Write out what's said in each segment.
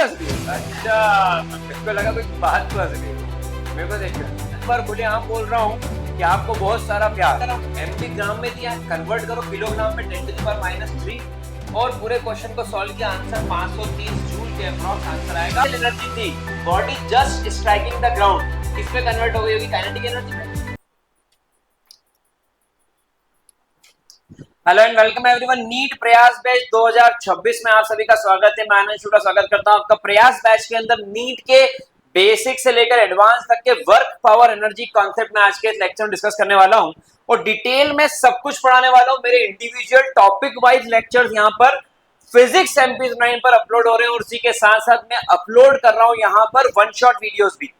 अच्छा, मेरे को लगा कोई बात फंस गई। मेरे को देखो पर खुले आम बोल रहा हूँ कि आपको बहुत सारा प्यार। एमपी ग्राम में दिया है, कन्वर्ट करो किलोग्राम में 10⁻³ और पूरे क्वेश्चन को सॉल्व किया, आंसर 530 जूल के अप्रॉक्स आंसर आएगा। एनर्जी थी body just striking the ground, किस पे कन्वर्ट हो गई होगी? काइनेटिक एनर्जी में। Hello and welcome everyone, NEET Prayas batch 2026 में आप सभी का स्वागत है। मैं आनंद का स्वागत करता हूं आपका। प्रयास बैच के अंदर नीट के बेसिक से लेकर एडवांस तक के वर्क पावर एनर्जी कॉन्सेप्ट में आज के लेक्चर में डिस्कस करने वाला हूं और डिटेल में सब कुछ पढ़ाने वाला हूं। मेरे इंडिविजुअल टॉपिक वाइज लेक्चर्स यहां पर फिजिक्स MP9 पर अपलोड हो रहे हैं और उसी के साथ साथ मैं अपलोड कर रहा हूं यहां पर वन शॉट वीडियोस भी।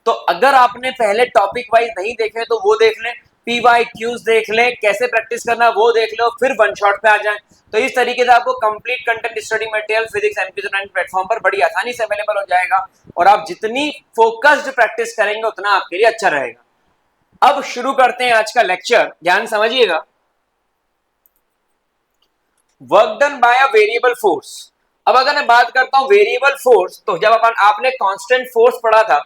तो अगर आपने पहले टॉपिक वाइज नहीं देखे तो वो देख लें, PYQs देख लें, कैसे प्रैक्टिस करना वो देख लो, फिर वन शॉट पे आ जाएं। तो इस तरीके से आपको complete content study material physics MP9 platform पर बड़ी आसानी से अवेलेबल हो जाएगा और आप जितनी फोकस्ड प्रैक्टिस करेंगे उतना आपके लिए अच्छा रहेगा। अब शुरू करते हैं आज का लेक्चर, ध्यान समझिएगा। Work done by a variable force. अब अगर मैं बात करता हूं वेरिएबल फोर्स, तो जब आपने कांस्टेंट फोर्स पढ़ा था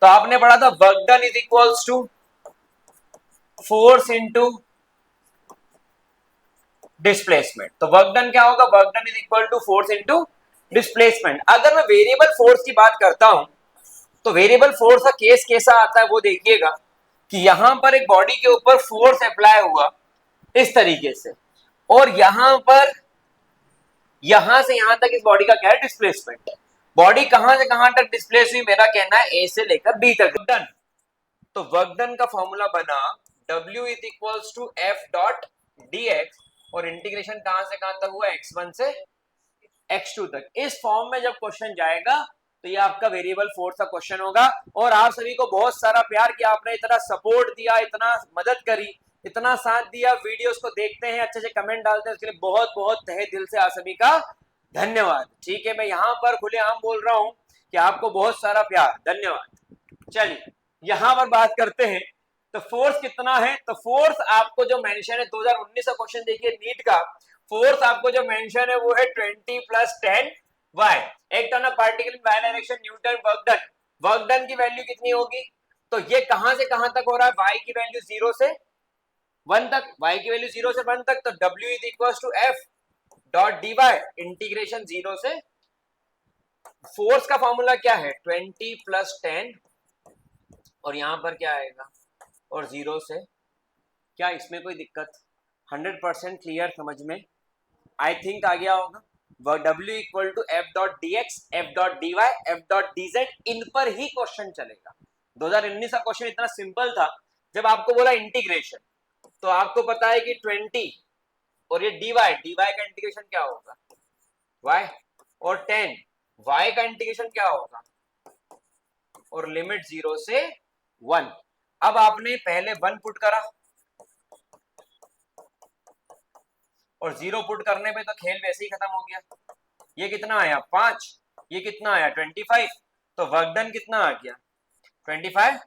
तो आपने पढ़ा था work done is equals to force into displacement. तो वर्क डन क्या होगा? Work done is equal to force into displacement. अगर मैं वेरिएबल फोर्स की बात करता हूं तो वेरिएबल फोर्स का केस कैसा आता है वो देखिएगा कि यहां पर एक बॉडी के ऊपर फोर्स अप्लाई हुआ इस तरीके से और यहां से यहां तक इस बॉडी का क्या है? डिस्प्लेसमेंट। बॉडी कहां से कहां तक डिस्प्लेस हुई? मेरा कहना है ए से लेकर बी तक। डन, तो वर्क डन का फॉर्मूला बना W is equals to F dot dx और इंटीग्रेशन कहां से कहां तक हुआ? x1 से x2 तक। इस फॉर्म में जब क्वेश्चन जाएगा तो ये आपका वेरिएबल फोर्स का क्वेश्चन होगा। और आप सभी को बहुत सारा प्यार किया, आपने इतना सपोर्ट दिया, इतना मदद करी, इतना साथ दिया, वीडियोस को देखते हैं, अच्छे से कमेंट डालते हैं, उसके लिए बहुत बहुत तहे दिल से आप सभी का धन्यवाद। ठीक है, मैं यहां पर खुलेआम बोल रहा हूं कि आपको बहुत सारा प्यार, धन्यवाद। चलिए यहां पर बात करते हैं तो फोर्स कितना है? तो फोर्स आपको जो मेंशन है 2019 का क्वेश्चन देखिए नीट का, फोर्स आपको जो मेंशन है वो है 20 + 10 y। एक ton of particle in Y direction newton work done. Work done की वैल्यू कितनी होगी? तो ये कहां से कहां तक हो रहा है? y की वैल्यू 0 से 1 तक, y की वैल्यू 0 से 1 तक। तो w is equal to f dot dy integration 0 से। फोर्स का फॉर्मूला क्या है? 20 + 10 और यहां पर क्या आएगा? और 0 से। क्या इसमें कोई दिक्कत? 100% क्लियर समझ में आई थिंक आ गया होगा। W equal to F dot dx, F dot dy, F dot dz, इन पर ही क्वेश्चन चलेगा। 2019 का क्वेश्चन इतना सिंपल था, जब आपको बोला इंटीग्रेशन तो आपको पता है कि 20 और ये dy का इंटीग्रेशन क्या होगा? y और 10 y का इंटीग्रेशन क्या होगा? और लिमिट 0 से 1। अब आपने पहले 1 पुट करा और 0 पुट करने पे तो खेल वैसे ही खत्म हो गया। ये कितना आया? 5। ये कितना आया? 25। तो वर्क डन कितना आ गया? 25।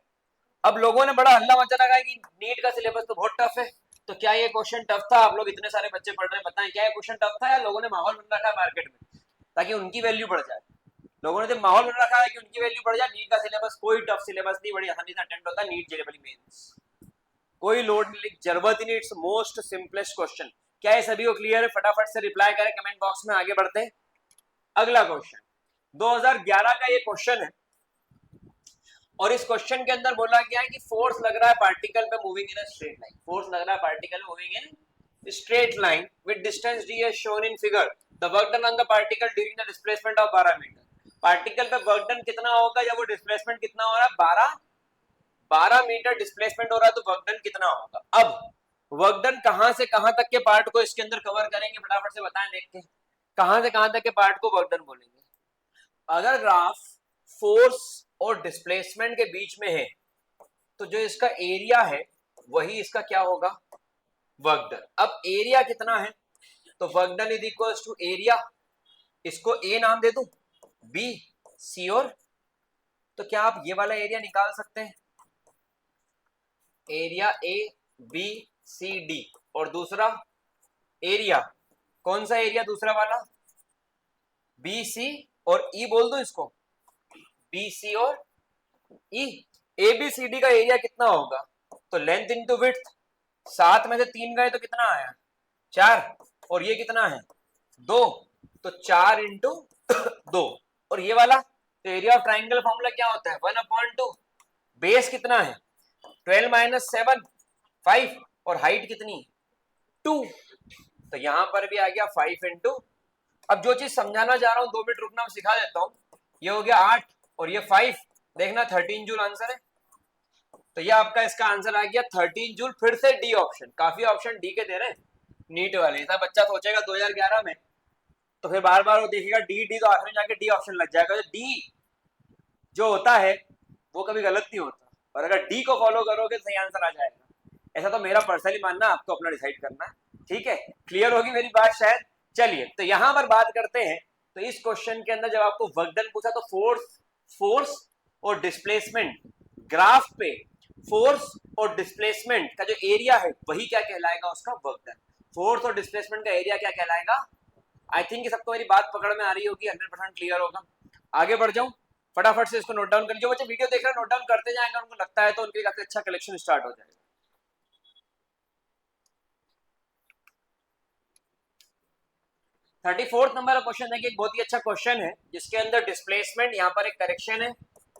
अब लोगों ने बड़ा हल्ला मचा रखा है कि नीट का सिलेबस तो बहुत टफ है। तो क्या ये क्वेश्चन टफ था? आप लोग इतने सारे बच्चे पढ़ रहे हैं, बताएं क्या ये क्वेश्चन टफ था या लोगों ने माहौल बना रखा है मार्केट में ताकि उनकी वैल्यू बढ़ जाए? लोगों ने जब माहौल बना रखा है कि उनकी वैल्यू बढ़ जाए, नीट का सिलेबस कोई टफ सिलेबस नहीं, बड़ी आसानी से अटेम्प्ट होता है नीट जेईई मेंस। कोई लोड नहीं, जरूरत ही नहीं, इट्स मोस्ट सिंपलेस्ट क्वेश्चन। क्या ये सभी को क्लियर है? फटाफट से रिप्लाई करें कमेंट बॉक्स में, आगे बढ़ते हैं। अगला क्वेश्चन 2011 का ये क्वेश्चन है और इस क्वेश्चन के अंदर बोला गया है कि फोर्स लग रहा है पार्टिकल पे moving in a straight line. Force लग रहा है particle moving in straight line with distance d as shown in figure। The work done on the particle during the displacement of 12 metre. Particle पे work done कितना होगा जब वो displacement कितना हो रहा है? 12 मीटर डिस्प्लेसमेंट हो रहा है, तो वर्क डन कितना होगा? अब वर्क डन कहां से कहां तक के पार्ट को इसके अंदर कवर करेंगे, फटाफट से बताएं, देखते हैं कहां से कहां तक के पार्ट को वर्क डन बोलेंगे। अगर ग्राफ फोर्स और डिस्प्लेसमेंट के बीच में है तो जो इसका एरिया है वही इसका क्या होगा? Work done. अब एरिया कितना है? तो work done is equal to area, इसको ए नाम दे दूं, बी, सी और, तो क्या आप ये वाला एरिया निकाल सकते हैं? Area A B C D और दूसरा एरिया, कौन सा एरिया दूसरा वाला? बी सी और ई बोल दो इसको, बी सी और ई। ए बी सी डी का एरिया कितना होगा, तो लेंथ इंटू विड्थ, 7 में से 3 गए तो कितना आया 4, और ये कितना है 2, तो 4 इंटू 2। और ये वाला तो एरिया ऑफ ट्राइंगल फॉर्मूला क्या होता है 1/2, बेस कितना है 12 माइनस 7 5, और हाइट कितनी 2, तो यहां पर भी आ गया 5 इंटू। अब जो चीज समझाना चाह रहा हूं 2 मिनट रुकना, मैं सिखा देता हूं। ये हो गया 8 और ये 5, देखना 13 जूल आंसर है। तो ये आपका इसका आंसर आ गया 13 जूल। फिर से डी ऑप्शन, काफी ऑप्शन डी के दे रहे हैं नीट वाले। ऐसा बच्चा सोचेगा 2011 में तो फिर बार बार वो देखेगा डी डी, तो आखिर में जाके डी ऑप्शन लग जाएगा। तो डी जो होता है वो कभी गलत नहीं होता, और अगर डी को फॉलो करोगे तो सही आंसर आ जाएगा। ऐसा तो मेरा पर्सनली मानना, आपको अपना डिसाइड करना है। ठीक है, क्लियर होगी मेरी बात शायद। चलिए तो यहां पर बात करते हैं। तो इस क्वेश्चन के अंदर जब आपको वर्क डन पूछा तो फोर्स और डिस्प्लेसमेंट, ग्राफ पे फोर्स और डिस्प्लेसमेंट का जो एरिया है वही क्या कहलाएगा उसका वर्क डन। फोर्स और डिस्प्लेसमेंट का एरिया क्या कहलाएगा। आई थिंक सबको मेरी बात पकड़ में आ रही होगी, 100% क्लियर होगा। आगे बढ़ जाऊं, फटाफट से इसको नोट डाउन कर लीजिए। बच्चे वीडियो देख रहे हैं नोट डाउन करते जाएंगे, उनको लगता है तो उनके काफी अच्छा कलेक्शन स्टार्ट हो जाएगा। 34 नंबर का क्वेश्चन है कि एक बहुत ही अच्छा क्वेश्चन है जिसके अंदर डिस्प्लेसमेंट, यहाँ पर एक करेक्शन है,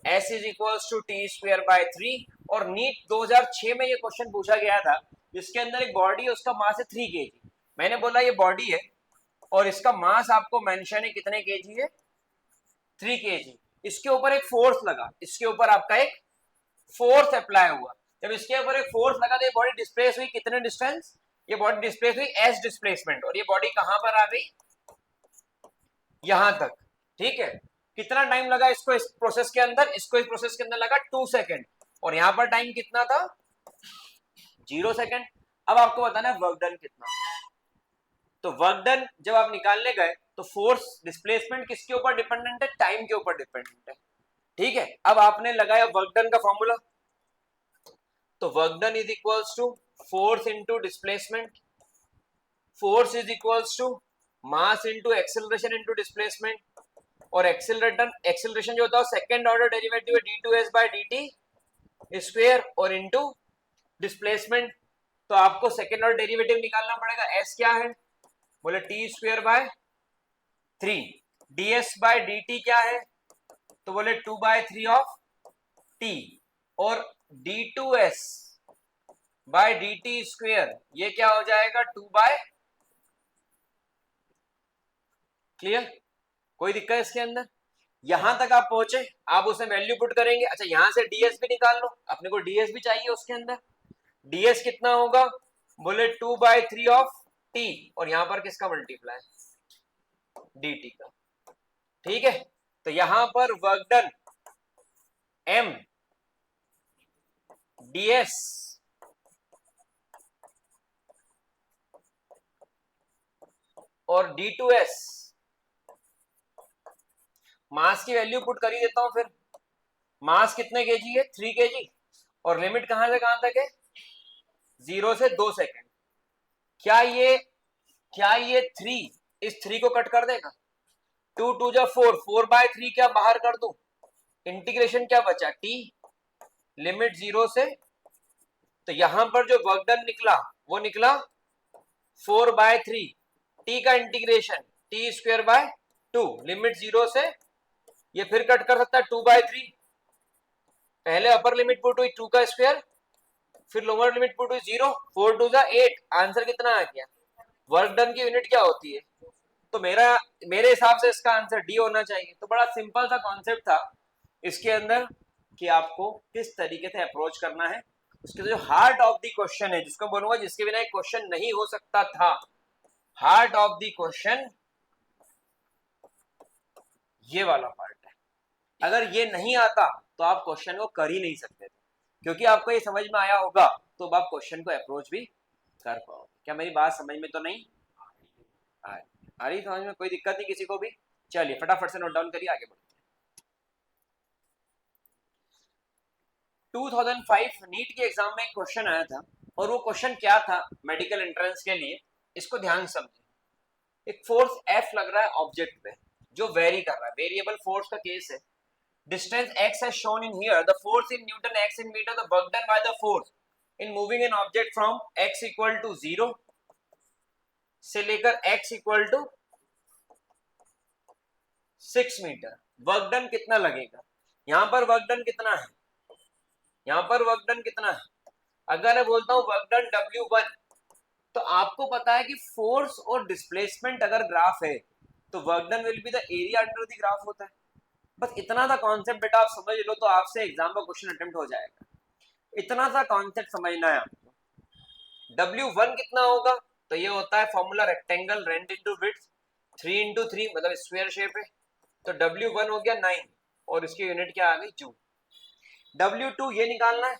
s is equals to T square by 3। और नीट 2006 में ये क्वेश्चन पूछा गया था जिसके अंदर एक बॉडी है, उसका मास है 3 kg। मैंने बोला ये बॉडी है और इसका मास आपको मेंशन है कितने kg है 3 kg। इसके ऊपर एक फोर्स लगा, इसके ऊपर आपका एक फोर्स अप्लाई हुआ। जब इसके ऊपर एक फोर्स लगा तो ये बॉडी डिस्प्लेस हुई कितने डिस्टेंस, ये बॉडी डिस्प्लेस हुई एस डिस्प्लेसमेंट, और ये बॉडी कहां पर आ गई यहां तक। ठीक है, कितना टाइम लगा इसको इस प्रोसेस के अंदर, इसको इस प्रोसेस के अंदर लगा 2 सेकेंड, और यहां पर टाइम कितना था 0 सेकेंड। अब आपको बताना है वर्क डन कितना। तो वर्क डन जब आप निकालने गए तो फोर्स डिस्प्लेसमेंट किसके ऊपर डिपेंडेंट है, टाइम के ऊपर डिपेंडेंट है। ठीक है, अब आपने लगाया वर्क डन का फॉर्मूला, तो work done is equals to force into displacement, force is equals to mass into acceleration into displacement, और एक्सेलरेशन जो होता है सेकंड ऑर्डर डेरिवेटिव है d2s बाय dt स्क्वायर, और इंटू डिस्प्लेसमेंट। तो आपको सेकंड ऑर्डर डेरिवेटिव निकालना पड़ेगा, s क्या है बोले T square by 3, ds by dt क्या है तो बोले 2/3 ऑफ t, और d2s बाय dt स्क्वायर ये क्या हो जाएगा 2/। क्लियर, कोई दिक्कत इसके अंदर। यहां तक आप पहुंचे, आप उसमें वैल्यू पुट करेंगे। अच्छा यहां से ds भी निकाल लो, अपने को ds भी चाहिए उसके अंदर। ds कितना होगा बोले 2/3 ऑफ t, और यहां पर किसका मल्टीप्लाई dt का। ठीक है, तो यहां पर वर्क डन m ds और d2s, मास की वैल्यू पुट कर ही देता हूं। फिर मास कितने केजी है 3 kg, और लिमिट कहां से कहां तक है 0 से 2 सेकेंड। क्या ये 3 इस 3 को कट कर देगा, 2 2 जा 4, 4/3 क्या बाहर कर दूं, इंटीग्रेशन क्या बचा t, लिमिट 0 से। तो यहां पर जो वर्क डन निकला वो निकला 4/3, t का integration t square by 2, limit 0 से। ये फिर कट कर सकता है 2/3, पहले अपर लिमिट पुट हुई 2 का स्क्वायर, फिर लोअर लिमिट पुट हुई 0, 4 2 जा 8, आंसर कितना आ गया। वर्क डन की यूनिट क्या होती है, तो मेरे हिसाब से इसका आंसर डी होना चाहिए। तो बड़ा सिंपल सा कॉन्सेप्ट था इसके अंदर कि आपको किस तरीके से अप्रोच करना है। उसके जो हार्ट ऑफ द क्वेश्चन है, जिसको बोलूंगा जिसके बिना एक क्वेश्चन नहीं हो सकता था, हार्ट ऑफ द क्वेश्चन ये वाला पार्ट है। अगर ये नहीं आता तो आप क्वेश्चन को कर ही नहीं सकते थे, क्योंकि आपको ये समझ में आया होगा तो अब आप क्वेश्चन को अप्रोच भी कर पाओगे। क्या मेरी बात समझ में तो नहीं आ रही समझ में, कोई दिक्कत नहीं किसी को भी। चलिए फटाफट से नोट डाउन करिए, आगे बढ़ते हैं। 2005 नीट के एग्जाम में एक क्वेश्चन आया था, और वो क्वेश्चन क्या था मेडिकल एंट्रेंस के लिए, इसको ध्यान समझिए। एक फोर्स F लग रहा है ऑब्जेक्ट पे, जो वेरी कर रहा है, वेरिएबल फोर्स का केस है. Distance x as shown in here, the force in Newton, x in meter, the work done by the force in moving an object from x equal to 0 से लेकर x equal to 6 metre. Work done कितना लगेगा? यहां पर work done कितना है? यहां पर वर्क डन कितना है? अगर मैं बोलता हूं वर्क डन W1, तो आपको पता है कि फोर्स और डिस्प्लेसमेंट अगर ग्राफ है तो work done will be the area under the graph होता है. बस इतना सा कॉन्सेप्ट बेटा आप समझ लो तो आपसे एग्जाम का क्वेश्चन अटेम्प्ट हो जाएगा. इतना सा कॉन्सेप्ट समझना है आपको. W1 कितना होगा? तो ये होता है formula rectangle length into width, 3 into 3 मतलब स्क्वायर शेप है. तो W1 हो गया 9 और इसकी यूनिट क्या आ गई? जूल. W2 ये निकालना है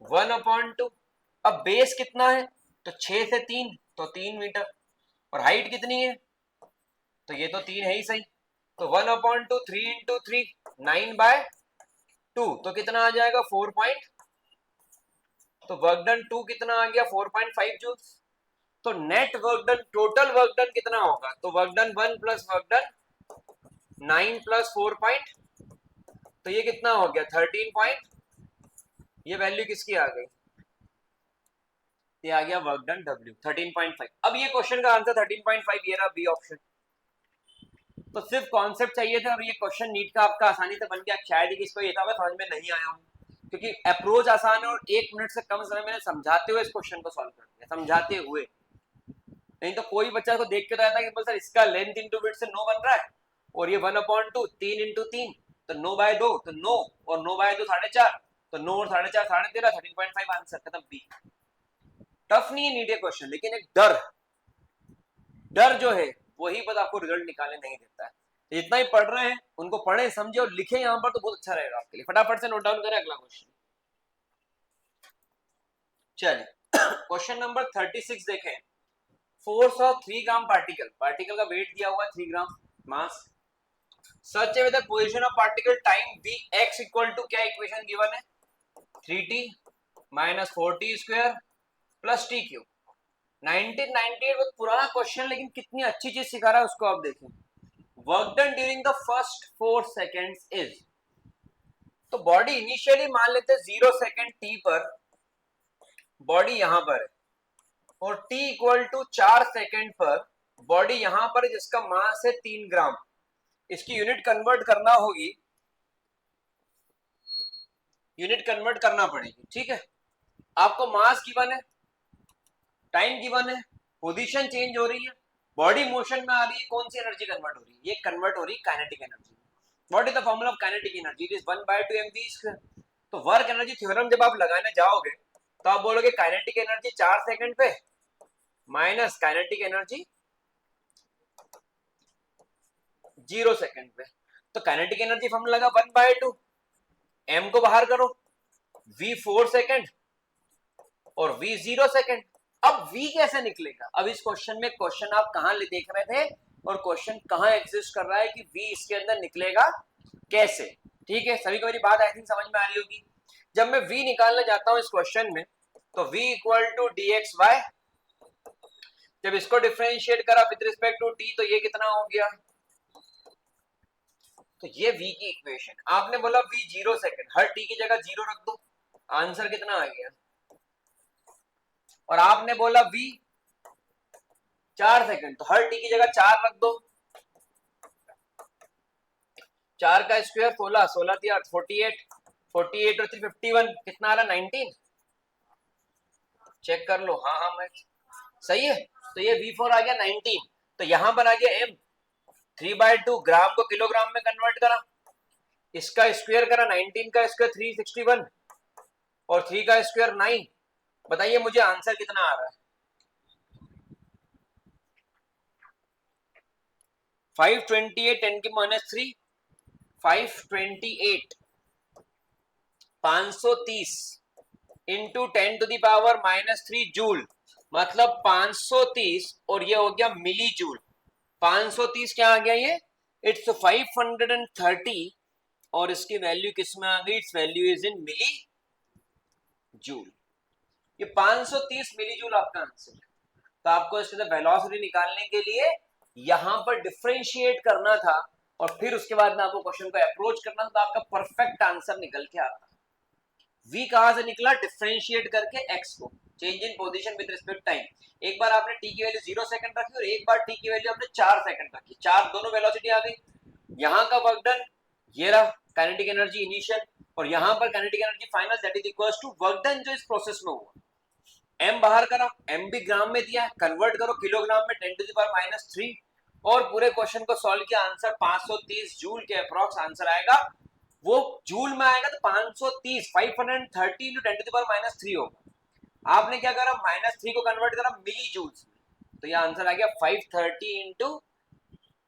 1/2. अब बेस कितना है? तो 6 से 3 तो 3 मीटर. और हाइट कितनी है? तो ये तो 3 है ही सही. तो 1/2 3 into 3 9/2 तो कितना आ जाएगा? 4 पॉइंट. तो वर्क डन 2 कितना आ गया? 4.5 जूल्स. तो net work done, total work done कितना होगा? तो work done 1 plus work done 9 plus 4 point, तो ये कितना हो गया? 13 पॉइंट. ये वैल्यू किसकी आ गई? ये आ गया वर्क डन W 13.5. अब ये क्वेश्चन का आंसर 13.5 ये रहा, बी ऑप्शन. तो सिर्फ कॉन्सेप्ट चाहिए था और ये क्वेश्चन नीट का आपका आसानी से बन गया. शायद ही किसको ये था समझ में नहीं आया हूँ, क्योंकि अप्रोच आसान है और 1 मिनट से कम समय में समझाते हुए इस क्वेश्चन को सॉल्व कर दिया, समझाते हुए. नहीं तो कोई बच्चा को देख के रहता है कि सर इसका लेंथ इंटू विड्थ से 9 बन रहा है और ये 1/2 3 into 3 तो 9/2 तो 9 और 9/2 4.5 तो 9 और 4.5 13.5 13.5 आंसर खत्म. बी. टफ नहीं है नीट क्वेश्चन, लेकिन एक डर जो है वही बस आपको रिजल्ट निकालने नहीं देता है. जितना ही पढ़ रहे हैं उनको पढ़े समझे और लिखे यहाँ पर तो बहुत अच्छा रहेगा आपके लिए. फटाफट से नोट डाउन करें अगला क्वेश्चन. चलिए क्वेश्चन नंबर 36 देखें. फोर्स ऑफ 3 ग्राम पार्टिकल का वेट दिया हुआ 3 gram mass. Such with the position of particle time Vx equal to, क्या इक्वेशन गिवन है? 3t minus 4t square plus t cube. 1998 बहुत पुराना क्वेश्चन, लेकिन कितनी अच्छी चीज सिखा रहा है उसको आप देखें. Work done during the first 4 seconds is. तो बॉडी इनिशियली मान लेते 0 सेकेंड t पर बॉडी यहां पर है और t इक्वल टू 4 सेकेंड पर बॉडी यहां पर है जिसका मास है 3 ग्राम. इसकी यूनिट कन्वर्ट करना होगी, यूनिट कन्वर्ट करना पड़ेगी. ठीक है, आपको मास गिवन है, टाइम गिवन है, पोजीशन चेंज हो रही है, बॉडी मोशन में आ रही है, कौन सी एनर्जी कन्वर्ट हो रही है? ये कन्वर्ट हो रही है kinetic energy. What is the formula of kinetic energy? It is 1/2 mv². तो वर्क एनर्जी थ्योरम जब आप लगाने जाओगे तो आप बोलोगे काइनेटिक एनर्जी 4 सेकंड पे माइनस काइनेटिक एनर्जी 0 सेकंड पे. तो काइनेटिक एनर्जी फॉर्मूला लगा 1/2, m को बाहर करो, v 4 सेकंड और v 0 सेकंड. अब v कैसे निकलेगा? अब इस क्वेश्चन में क्वेश्चन आप कहां देख रहे थे और क्वेश्चन कहां एग्जिस्ट कर रहा है कि v इसके अंदर निकलेगा कैसे. ठीक है, सभी को मेरी बात आई थिंक समझ में आ रही होगी. जब मैं v निकालने जाता हूं इस क्वेश्चन में तो v इक्वल टू dxy, जब इसको डिफरेंशिएट करा विद रिस्पेक्ट टू t तो ये कितना हो गया? तो ये v की इक्वेशन. आपने बोला v 0 सेकंड, हर t की जगह 0 रख दो, आंसर कितना आ गया? और आपने बोला v 4 सेकंड तो हर t की जगह 4 रख दो, 4 का स्क्वायर 16, 16 3 48, 48 और 3 51, कितना आ रहा? 19. चेक कर लो. हाँ मैं सही है. तो ये V4 आ गया 19. तो यहां पर आ गया m 3/2, ग्राम को किलोग्राम में कन्वर्ट करा, इसका स्क्वायर करा, 19 का स्क्वायर 361 और 3 का स्क्वायर 9. बताइए मुझे आंसर कितना आ रहा है? 528 10 की -3, 528 530 into 10 to the power -3 joule, मतलब 530 और ये हो गया मिली जूल. 530 क्या आ गया? ये इट्स 530 और इसकी वैल्यू किस में आ गई? It's value is in milli joule. ये 530 मिली जूल आपका आंसर है. तो आपको इसके वेलोसिटी निकालने के लिए यहां पर डिफरेंशिएट करना था और फिर उसके बाद में आपको क्वेश्चन को अप्रोच करना था, तो आपका परफेक्ट आंसर निकल के आता। v कहां से निकला? डिफरेंशिएट करके x को, change in position with respect time. एक बार आपने t की वैल्यू 0 सेकंड रखी और एक बार t की वैल्यू आपने 4 सेकंड रखी, चार दोनों वेलोसिटी आ गई। यहां का वर्क डन ये रहा, काइनेटिक एनर्जी इनिशियल, और यहां पर kinetic energy final, that is equals to work done जो इस प्रोसेस में हुआ। m बाहर करा, m भी ग्राम में दिया है, कन्वर्ट करो किलोग्राम में 10 टू द पावर -3, और पूरे क्वेश्चन को सॉल्व किया, आंसर 530 जूल के अप्रॉक्स आंसर आएगा। वो जूल में आएगा तो 530 530 इंटू 10 टू द पावर -3 होगा। आपने क्या करा, -3 को कन्वर्ट करा मिली जूल्स में, तो ये आंसर आ गया 530 इंटू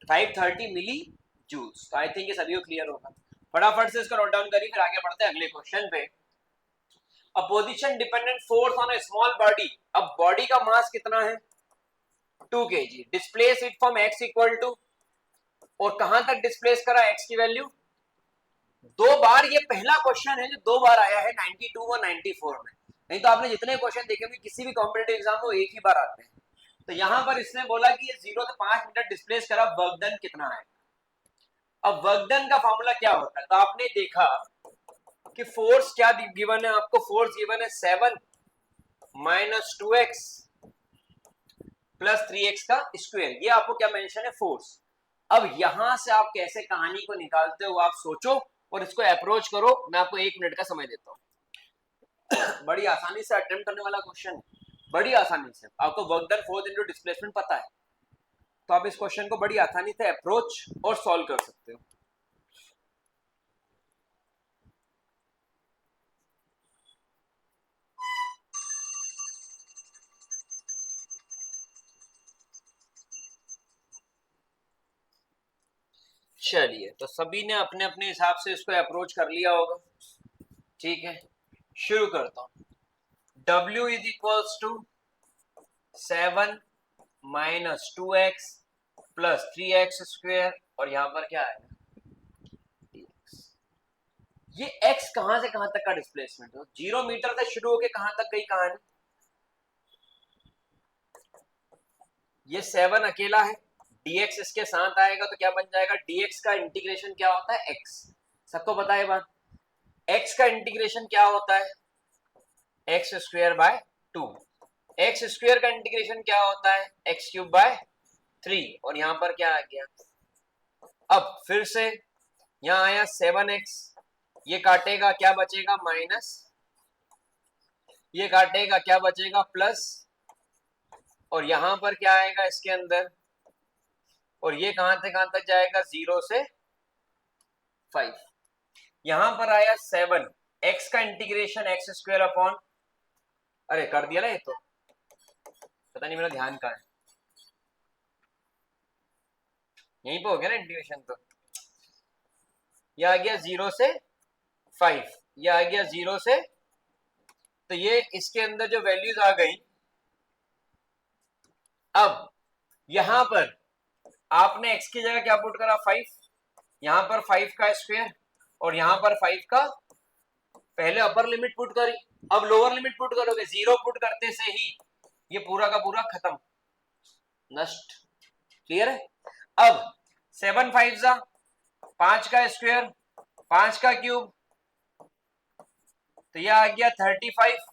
530 मिली जूल्स। तो आई थिंक ये सभी को क्लियर होगा। फटाफट से इसको नोट डाउन करिए, फिर आगे बढ़ते हैं अगले क्वेश्चन पे। A position dependent force on a small body, अब बॉडी का मास कितना है? 2 kg, displace it from x equal to, और कहां तक डिस्प्लेस करा x की वैल्यू? दो बार, ये पहला क्वेश्चन है जो दो बार आया है 92 और 94 में, नहीं तो आपने जितने क्वेश्चन देखे होंगे किसी भी कॉम्पिटिटिव एग्जाम में वो एक ही बार आते हैं। तो यहां पर इसने बोला कि ये 0 से 5 मीटर डिस्प्लेस करा, वर्क डन कितना है? अब वर्क डन का फॉर्मूला क्या होता है? तो आपने देखा कि फोर्स क्या गिवन है आपको, फोर्स गिवन है 7 माइनस 2x प्लस 3x का स्क्वायर, ये आपको क्या मेंशन है? फोर्स। अब यहां से आप कैसे कहानी को निकालते हो आप सोचो और इसको अप्रोच करो। मैं आपको 1 मिनट का समय देता हूं। बड़ी आसानी से अटेम्प्ट करने वाला क्वेश्चन है, बड़ी आसानी से। आपको work done force into displacement पता है, तो आप इस क्वेश्चन को बड़ी आसानी से अप्रोच और सॉल्व कर सकते हो। चलिए, तो सभी ने अपने अपने हिसाब से इसको अप्रोच कर लिया होगा, ठीक है। शुरू करता हूं। W is equals to 7 minus 2x plus 3x square, और यहां पर क्या आएगा? dx। ये x कहां से कहां तक का डिस्प्लेसमेंट है? 0 मीटर से शुरू होकर कहां तक गई कहानी? ये 7 अकेला है, dx इसके साथ आएगा तो क्या बन जाएगा? dx का इंटीग्रेशन क्या होता है? x। सबको पता है बात। x का इंटीग्रेशन क्या होता है? X square by 2। X square का इंटीग्रेशन क्या होता है? एक्स क्यूब बाय 3, और यहां पर क्या आ गया? अब फिर से यहां आया 7x, ये काटेगा क्या बचेगा? माइनस, ये काटेगा क्या बचेगा? प्लस, और यहां पर क्या आएगा इसके अंदर? और ये कहां से कहां तक जाएगा? 0 से 5। यहां पर आया 7, x का इंटीग्रेशन एक्स स्क्वायर अपॉन, अरे कर दिया ना ये तो, पता नहीं मेरा ध्यान कहां है, यहीं पे हो गया ना इंटीग्रेशन। तो ये आ गया 0 से 5, ये आ गया 0 से, तो ये इसके अंदर जो वैल्यूज आ गई, अब यहां पर आपने x की जगह क्या पुट करा? 5, यहां पर 5 का स्क्वायर, और यहां पर 5 का, पहले अपर लिमिट पुट करी, अब लोअर लिमिट पुट करोगे, 0 पुट करते से ही ये पूरा का पूरा खत्म, नष्ट। क्लियर है? अब 7 5 जा 5 का स्क्वायर, 5 का क्यूब, तो यह आ गया 35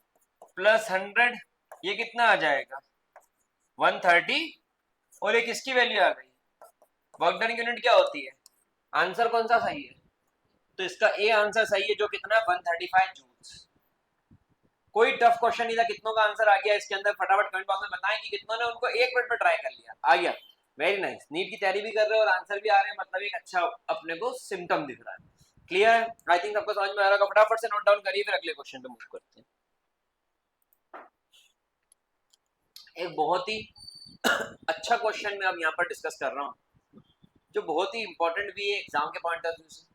प्लस 100, ये कितना आ जाएगा? 130, और एक इसकी वैल्यू आ गई। वर्क डन की यूनिट क्या होती है? आंसर कौन सा सही है? तो इसका ए आंसर सही है, जो कितना? 135 जूल्स। कोई टफ क्वेश्चन नहीं था, कितनों का आंसर आ गया इसके अंदर? फटाफट कमेंट बॉक्स में बताएं कि कितनों ने उनको 1 मिनट में ट्राई कर लिया। आ गया, वेरी नाइस। नीट की तैयारी भी कर रहे हो और आंसर भी आ रहे हैं, मतलब एक अच्छा अपने को सिम्टम दिख रहा है। क्लियर है? आई थिंक सबको समझ में आ रहा होगा। फटाफट से नोट डाउन करिए, फिर अगले क्वेश्चन पे मूव करते हैं। एक बहुत ही अच्छा क्वेश्चन मैं अब यहाँ पर डिस्कस कर रहा हूँ, जो बहुत ही इंपॉर्टेंट भी है एग्जाम के पॉइंट ऑफ व्यू से,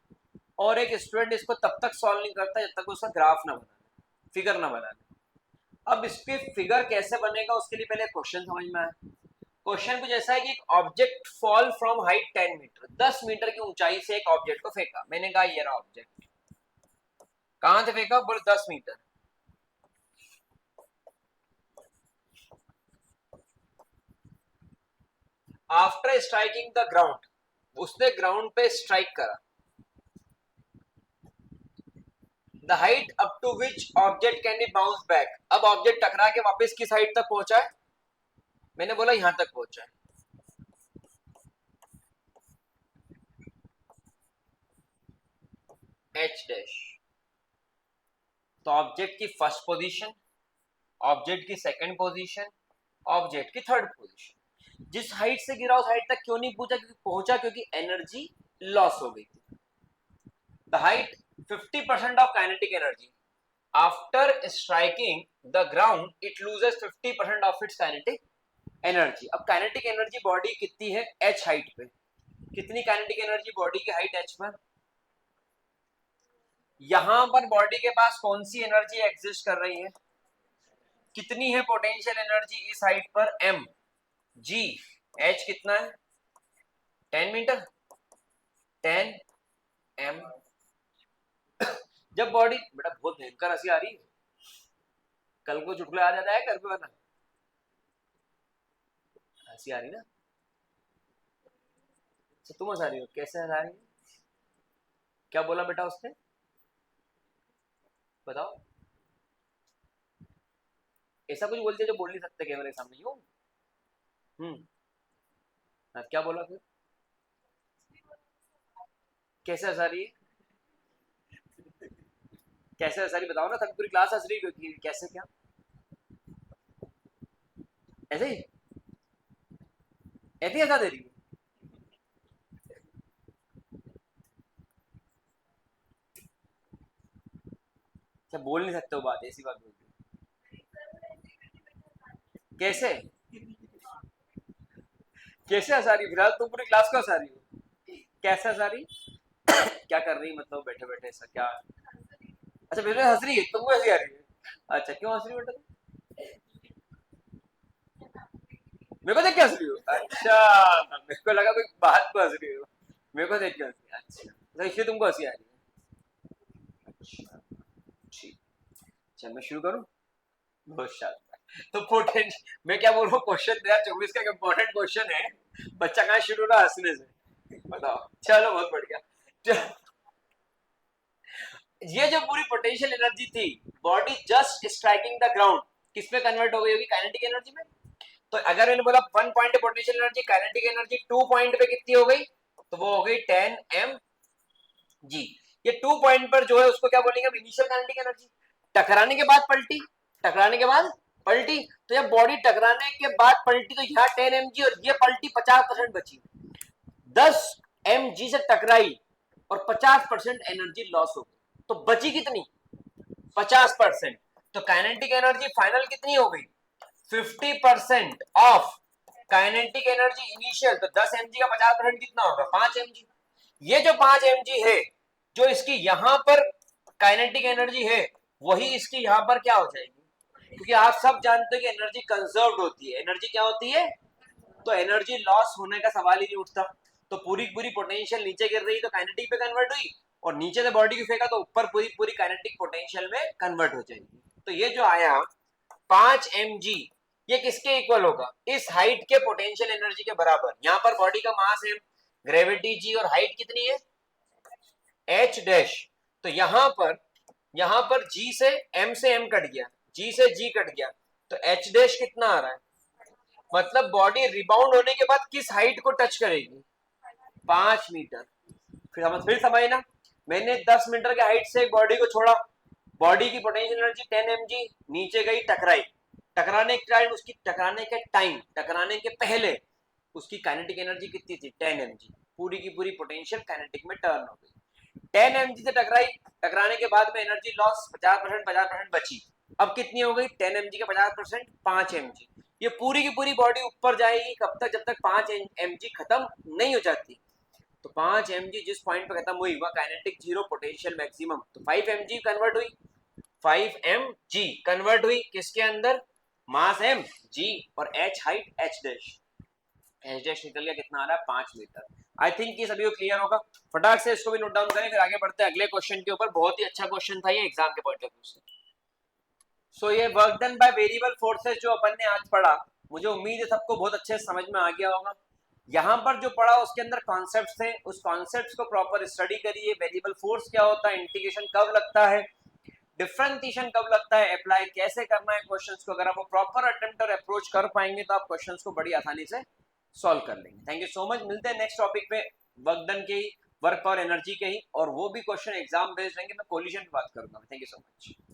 और एक स्टूडेंट इसको तब तक सॉल्व नहीं करता जब तक उसका ग्राफ ना बना ले, फिगर ना बना ले। अब इसके फिगर कैसे बनेगा उसके लिए पहले क्वेश्चन समझ में आए। क्वेश्चन कुछ ऐसा है कि एक object fall from height 10 metre, 10 metre की ऊंचाई से एक ऑब्जेक्ट को फेंका। मैंने कहा ये रहा ऑब्जेक्ट, कहां से फेंका? बोल 10 metre. After striking the ground, उसने ग्राउंड पे स्ट्राइक करा, the height up to which object can be bounce back, अब ऑब्जेक्ट टकरा के वापस किस हाइट तक पहुंचा है, मैंने बोला यहां तक पहुंचा है, एच डैश। तो ऑब्जेक्ट की फर्स्ट पोजीशन, ऑब्जेक्ट की सेकंड पोजीशन, ऑब्जेक्ट की थर्ड पोजीशन, जिस हाइट से गिरा उस हाइट तक क्यों नहीं पहुंचा, क्योंकि एनर्जी लॉस हो गई थी। The height 50% of kinetic energy, after striking the ground it loses 50% of its kinetic energy. अब काइनेटिक एनर्जी बॉडी कितनी है एच हाइट पे, कितनी काइनेटिक एनर्जी बॉडी की हाइट एच पर, यहां पर बॉडी के पास कौन सी एनर्जी एग्जिस्ट कर रही है, कितनी है पोटेंशियल एनर्जी इस हाइट पर, एम जी, एच कितना है 10 मीटर, 10 एम। जब बॉडी, बेटा बहुत भयंकर हंसी आ रही है, कल को चुटकुला आ जाता है घर पे, वरना हंसी आ रही ना, तो तुम हंसा रही हो, कैसे हंसा रही हो, क्या बोला बेटा उसने, बताओ, ऐसा कुछ बोलते जो बोल नहीं सकते कैमरे के सामने, यूं क्या बोला फिर, कैसे हंसा रही है, कैसे हंसा रही बताओ ना, तब पूरी क्लास हंस रही क्योंकि कैसे, क्या ऐसे ही, ऐसे ही हंसा दे रही है, अच्छा बोल नहीं सकते हो बात, ऐसी बात बोलती कैसे, कैसे हंसा रही, फिलहाल तुम पूरी क्लास को हंसा रही हो, कैसे हंसा रही क्या कर रही, मतलब बैठे बैठे ऐसा क्या, अच्छा बेटा हंस रही है, तुमको हंसी आ रही है, अच्छा क्यों हंस रही हो बेटा, मेरे को देख के हंस रही हो, अच्छा मेरे को लगा कोई बात को हंस रही हो, मेरे को देख के हंसी, अच्छा तो इसलिए तुमको हंसी आ रही है, अच्छा ठीक, चल मैं शुरू करूं, बहुत शानदार। तो पोटेंशियल, मैं क्या बोल रहा हूँ, क्वेश्चन 2024 का इंपॉर्टेंट क्वेश्चन है, बच्चा कहाँ शुरू ना हंसने से, बताओ, चलो बहुत बढ़िया। ये जो पूरी पोटेंशियल एनर्जी थी, body just striking the ground, किस में कन्वर्ट हो गई होगी, काइनेटिक एनर्जी में। तो अगर मैंने बोला 1 point potential energy, kinetic energy 2 point पे कितनी हो गई, तो वो हो गई 10 एम जी। ये 2 पॉइंट पर जो है उसको क्या बोलेंगे, इनिशियल काइनेटिक एनर्जी। टकराने के बाद पलटी, टकराने के बाद पलटी, तो ये बॉडी टकराने के बाद पलटी, तो यहाँ 10 एम और ये पलटी 50% बची, 10 एम से टकराई और 50% एनर्जी लॉस हो गई, तो बची कितनी 50%, तो काइनेटिक एनर्जी फाइनल कितनी हो गई 50% ऑफ काइनेटिक एनर्जी इनिशियल, तो 10 एम का 50% कितना होगा 5 एम। ये जो 5 एम है, जो इसकी यहां पर काइनेटिक एनर्जी है, वही इसकी यहां पर क्या हो जाएगी, क्योंकि आप सब जानते हो कि एनर्जी कंजर्व्ड होती है, एनर्जी क्या होती है, तो एनर्जी लॉस होने का सवाल ही नहीं उठता। तो पूरी पूरी पोटेंशियल नीचे गिर रही तो काइनेटिक पे कन्वर्ट हुई, और नीचे से बॉडी को फेंका तो ऊपर पूरी पूरी काइनेटिक पोटेंशियल में कन्वर्ट हो जाएगी। तो ये जो आया 5 mg, ये किसके इक्वल होगा, इस हाइट के पोटेंशियल एनर्जी के बराबर। यहाँ पर बॉडी का मास है, ग्रेविटी g, और हाइट कितनी है h डैश। तो यहाँ पर g से m कट गया, g से g कट गया, तो h डैश कितना आ रहा है, मतलब बॉडी रिबाउंड होने के बाद किस हाइट को टच करेगी 5 मीटर। फिर समझना, मैंने 10 मीटर के हाइट से एक बॉडी को छोड़ा, बॉडी की पोटेंशियल एनर्जी 10 mg, नीचे गई टकराई, टकराने के टाइम उसकी, टकराने के पहले उसकी काइनेटिक एनर्जी कितनी थी 10 mg, पूरी की पूरी पोटेंशियल काइनेटिक में टर्न हो गई। 10 mg से टकराई, टकराने के बाद में एनर्जी लॉस 50% बची, अब कितनी हो गई 10 mg का 50% 5 mg। ये पूरी की पूरी बॉडी ऊपर जाएगी कब तक, जब तक 5 mg खत्म नहीं हो जाती। तो 5 mg जिस पॉइंट पे खत्म हुई वह काइनेटिक जीरो, पोटेंशियल मैक्सिमम, तो 5 mg कन्वर्ट हुई, 5 mg कन्वर्ट हुई किसके अंदर, मास m g और h height h dash, h dash निकल गया कितना आ रहा है 5 मीटर। आई थिंक ये सभी को क्लियर होगा, फटाक से इसको भी नोट डाउन करें, फिर आगे बढ़ते हैं अगले क्वेश्चन के ऊपर। बहुत ही अच्छा क्वेश्चन था ये एग्जाम के पॉइंट ऑफ व्यू से। सो ये work done by variable forces जो अपन ने आज पढ़ा, मुझे उम्मीद है सबको बहुत अच्छे समझ में आ गया होगा। यहां पर जो पढ़ा उसके अंदर कॉन्सेप्ट्स थे, उस कॉन्सेप्ट्स को प्रॉपर स्टडी करिए। वेरिएबल फोर्स क्या होता है, इंटीग्रेशन कब लगता है, डिफरेंशिएशन कब लगता है, अप्लाई कैसे करना है क्वेश्चंस को। अगर आप वो प्रॉपर अटेम्प्ट और अप्रोच कर पाएंगे तो आप क्वेश्चंस को बड़ी आसानी से सॉल्व कर लेंगे। Thank you so much. मिलते हैं नेक्स्ट टॉपिक पे, वर्क डन के ही, वर्क और एनर्जी के ही, और वो भी क्वेश्चन एग्जाम बेस्ड रहेंगे। मैं कोलिजन की बात करूंगा। Thank you so much.